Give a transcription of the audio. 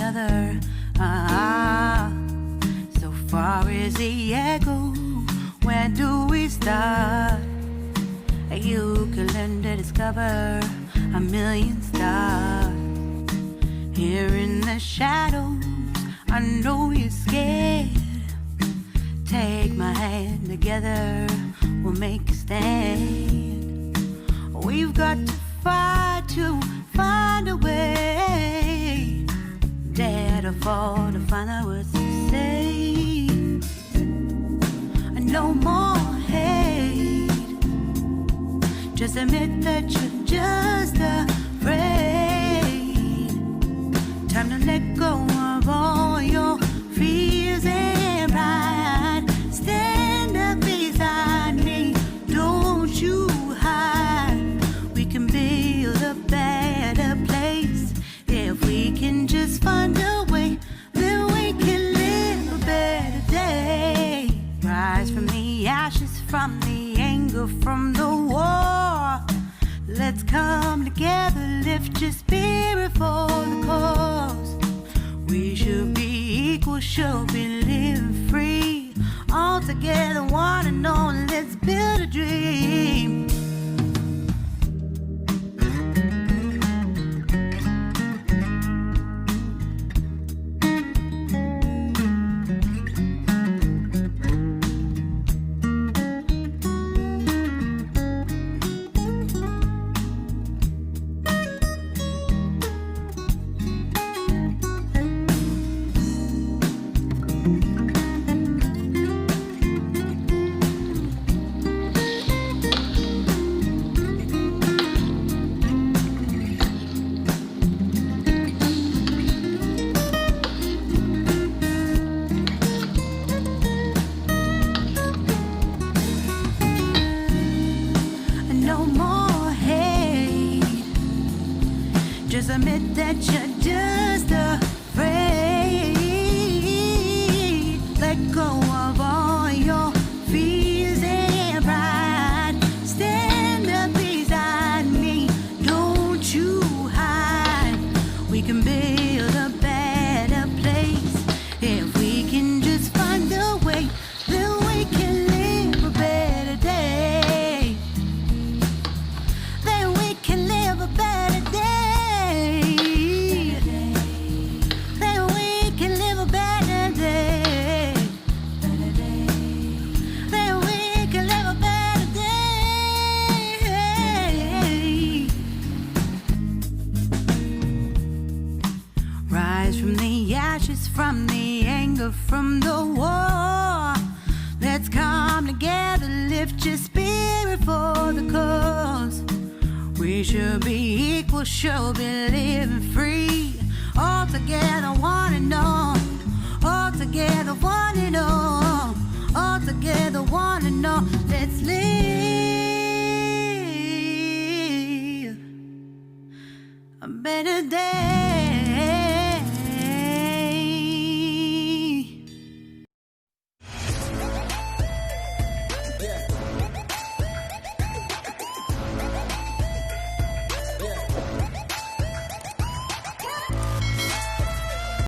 another. So far as the echo, where do we start? You can learn to discover a million stars. Here in the shadows, I know you're scared. Take my hand, together we'll make a stand. We've got to fight to find a way. Dare to fall to find out what to say. No more hate. Just admit that you're just afraid. Time to let go of all your fears and pride. Stand up beside me, don't you hide. We can build a better place. If we can just find a way, then we can live a better day. Rise from the ashes, from the anger, from the war. Let's come together, lift your spirit for the cause. We should be equal, should be living free. All together, one and all, let's build a dream. Just admit that you're just afraid. Let go of all your fears and pride. Stand up beside me, don't you hide. We can build a better place. If we can just find a way, then we can live a better day. Then we can live a better day. From the anger, from the war. Let's come together, lift your spirit for the cause. We should be equal, should be living free. All together, one and all. All together, one and all. All together, one and all. Let's live a better day.